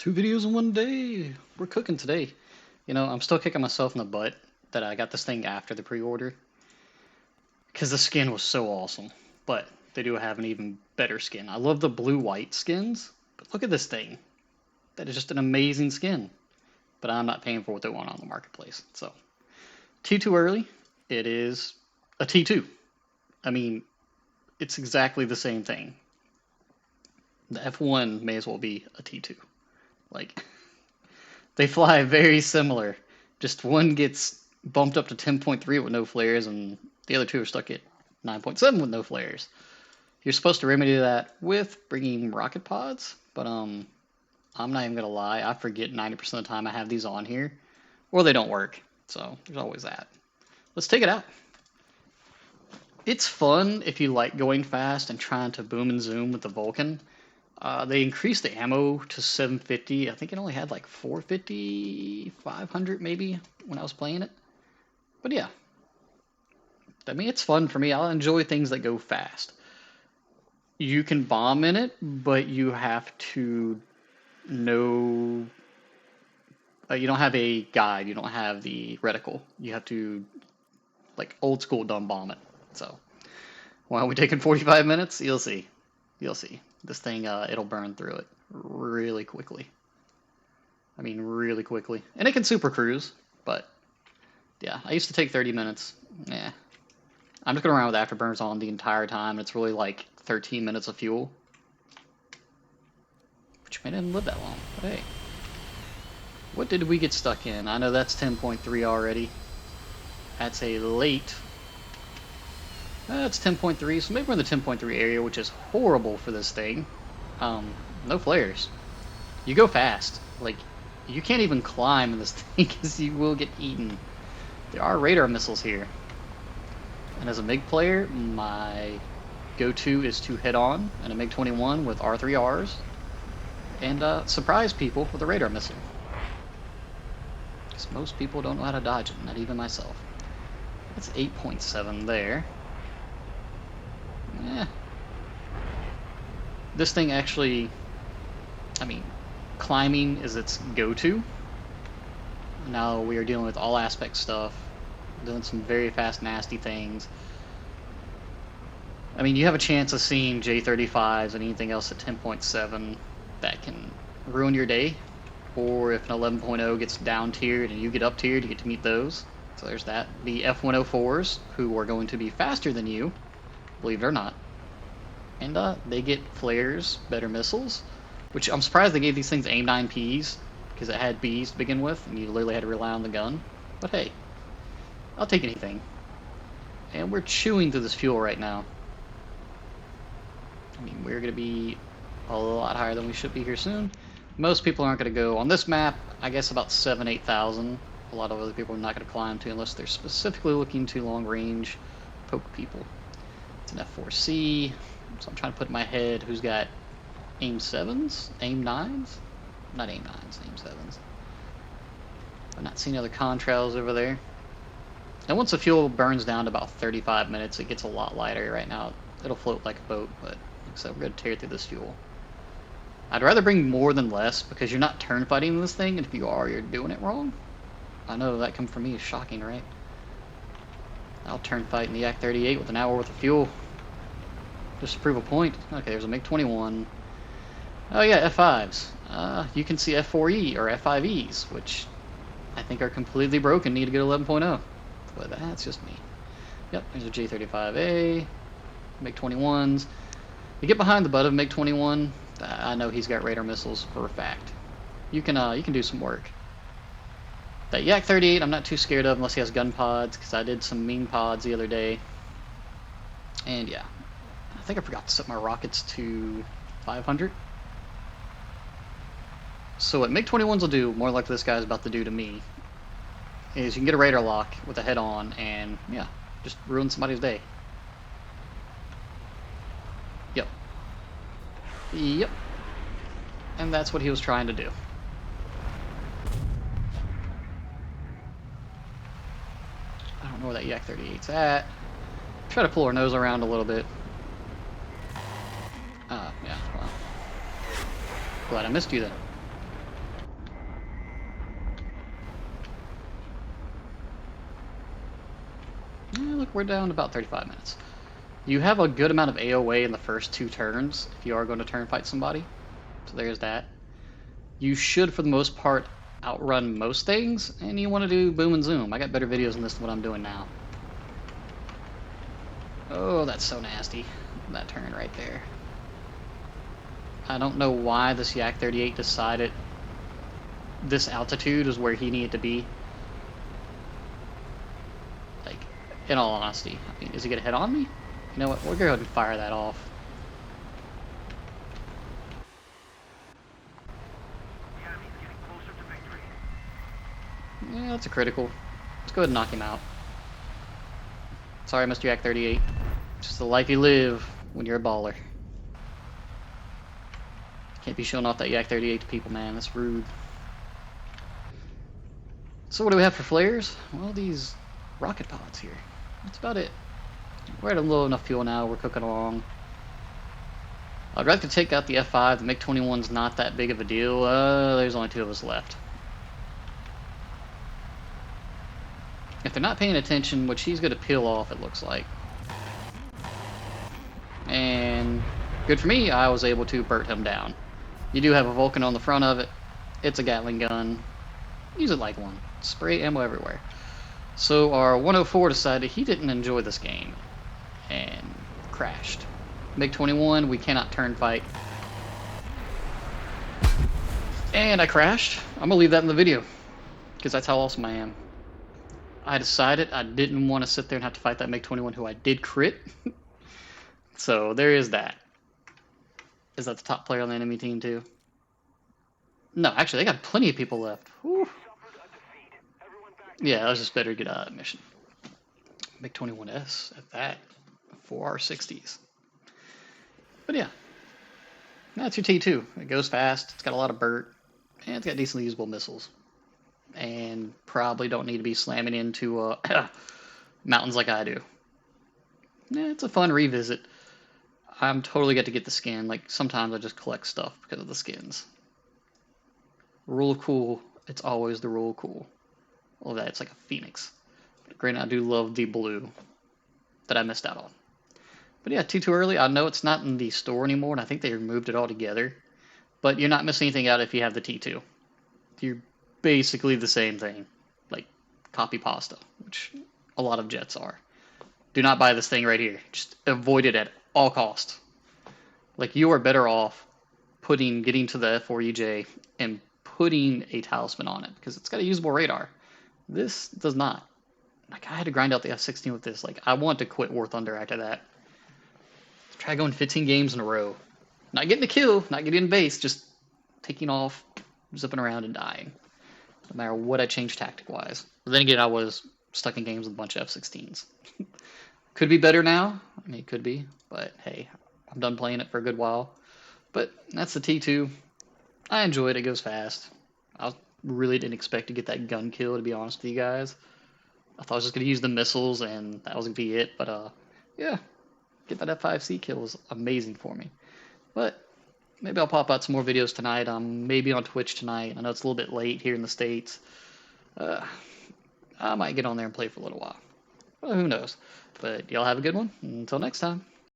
Two videos in one day. We're cooking today. You know, I'm still kicking myself in the butt that I got this thing after the pre-order because the skin was so awesome. But they do have an even better skin. I love the blue-white skins, but look at this thing. That is just an amazing skin. But I'm not paying for what they want on the marketplace. So, T2 early, it is a T2. I mean, it's exactly the same thing. The F1 may as well be a T2. Like, they fly very similar. Just one gets bumped up to 10.3 with no flares, and the other two are stuck at 9.7 with no flares. You're supposed to remedy that with bringing rocket pods, but I'm not even gonna lie. I forget 90% of the time I have these on here, or they don't work. So there's always that. Let's take it out. It's fun if you like going fast and trying to boom and zoom with the Vulcan. They increased the ammo to 750. I think it only had like 450, 500 maybe when I was playing it. But yeah, I mean, it's fun for me. I'll enjoy things that go fast. You can bomb in it, but you have to know. You don't have a guide. You don't have the reticle. You have to, like, old school dumb bomb it. So, why are we taking 45 minutes? You'll see. You'll see. This thing, it'll burn through it really quickly. I mean, really quickly. And it can super cruise, but yeah, I used to take 30 minutes. Yeah. I'm just going around with afterburners on the entire time. It's really like 13 minutes of fuel. Which may not live that long, but hey. What did we get stuck in? I know that's 10.3 already. That's a late. That's 10.3, so maybe we're in the 10.3 area, which is horrible for this thing. No flares. You go fast. Like, you can't even climb in this thing because you will get eaten. There are radar missiles here. And as a MiG player, my go-to is to head on in a MiG-21 with R3Rs and surprise people with a radar missile. Because most people don't know how to dodge it, not even myself. That's 8.7 there. Yeah. This thing actually, I mean, climbing is its go-to. Now we are dealing with all aspect stuff, doing some very fast, nasty things. I mean, you have a chance of seeing J35s and anything else at 10.7 that can ruin your day. Or if an 11.0 gets down tiered and you get up tiered, you get to meet those. So there's that. The F104s, who are going to be faster than you, believe it or not. And they get flares, better missiles, which I'm surprised they gave these things aim 9Ps, because it had Bs to begin with, and you literally had to rely on the gun. But hey, I'll take anything. And we're chewing through this fuel right now. I mean, we're going to be a lot higher than we should be here soon. Most people aren't going to go on this map, I guess about 7,000, 8,000. A lot of other people are not going to climb to unless they're specifically looking to long range poke people. It's an F4C, so I'm trying to put in my head who's got aim 7s, aim 9s? Not aim 9s, aim 7s. I've not seen other contrails over there. And once the fuel burns down to about 35 minutes, it gets a lot lighter. Right now, it'll float like a boat, but like I said, we're going to tear through this fuel. I'd rather bring more than less, because you're not turn fighting this thing, and if you are, you're doing it wrong. I know that coming from me is shocking, right? I'll turn fight in the Yak-38 with an hour worth of fuel. Just to prove a point. Okay, there's a MiG-21. Oh yeah, F5s. You can see F4E or F5Es, which I think are completely broken, need to get 11.0. But that's just me. Yep, there's a J-35A, MiG-21s. You get behind the butt of MiG-21, I know he's got radar missiles for a fact. You can do some work. That Yak-38 I'm not too scared of unless he has gun pods, because I did some mean pods the other day. And yeah, I think I forgot to set my rockets to 500. So what MiG-21s will do, more like this guy's about to do to me, is you can get a radar lock with a head-on and, yeah, just ruin somebody's day. Yep. Yep. And that's what he was trying to do. I don't know where that Yak-38's at. Try to pull her nose around a little bit. Yeah, well. Glad I missed you then. we're down to about 35 minutes. You have a good amount of AOA in the first 2 turns if you are going to turn fight somebody. So there's that. You should, for the most part, outrun most things, and you want to do boom and zoom. I got better videos on this than what I'm doing now. Oh, that's so nasty. That turn right there. I don't know why this Yak 38 decided this altitude is where he needed to be. Like, in all honesty. I mean, is he going to hit on me? You know what? We'll go ahead and fire that off. Yeah, that's a critical. Let's go ahead and knock him out. Sorry, Mr. Yak 38. Just the life you live when you're a baller. Can't be showing off that Yak 38 to people, man. That's rude. So what do we have for flares? Well, these rocket pods here. That's about it. We're at a low enough fuel now. We're cooking along. I'd like to take out the F5. The MiG-21's not that big of a deal. There's only 2 of us left. If they're not paying attention, which he's going to peel off, it looks like. And good for me, I was able to burnt him down. You do have a Vulcan on the front of it. It's a Gatling gun. Use it like one. Spray ammo everywhere. So our 104 decided he didn't enjoy this game and crashed. MiG-21, we cannot turn fight. And I crashed. I'm gonna leave that in the video because that's how awesome I am. I decided I didn't want to sit there and have to fight that MiG-21 who I did crit. So there is that. Is that the top player on the enemy team too? No, actually they got plenty of people left. Whew. Yeah, let's just better get out of that mission. MiG-21S at that. 4R60s. But yeah. That's your T-2. It goes fast, it's got a lot of BERT, and it's got decently usable missiles. And probably don't need to be slamming into mountains like I do. Yeah, it's a fun revisit. I'm totally got to get the skin. Like, sometimes I just collect stuff because of the skins. Rule of cool, it's always the rule of cool. Well, that it's like a phoenix. But granted, I do love the blue that I missed out on. But yeah, T2 early. I know it's not in the store anymore, and I think they removed it altogether. But you're not missing anything out if you have the T2. You're basically the same thing. Like, copy pasta, which a lot of jets are. Do not buy this thing right here. Just avoid it at all costs. Like, you are better off getting to the F4EJ and putting a talisman on it, because it's got a usable radar. This does not. Like, I had to grind out the F16 with this. Like, I want to quit War Thunder after that. Try going 15 games in a row. Not getting a kill, not getting in base, just taking off, zipping around and dying. No matter what I changed tactic-wise. But then again, I was stuck in games with a bunch of F16s. Could be better now. I mean, it could be. But hey, I'm done playing it for a good while. But that's the T2. I enjoy it. It goes fast. I really didn't expect to get that gun kill, to be honest with you guys. I thought I was just going to use the missiles and that was going to be it. But yeah. Get that F5C kill was amazing for me. But maybe I'll pop out some more videos tonight. Maybe on Twitch tonight. I know it's a little bit late here in the States. I might get on there and play for a little while. Well, who knows? But y'all have a good one. Until next time.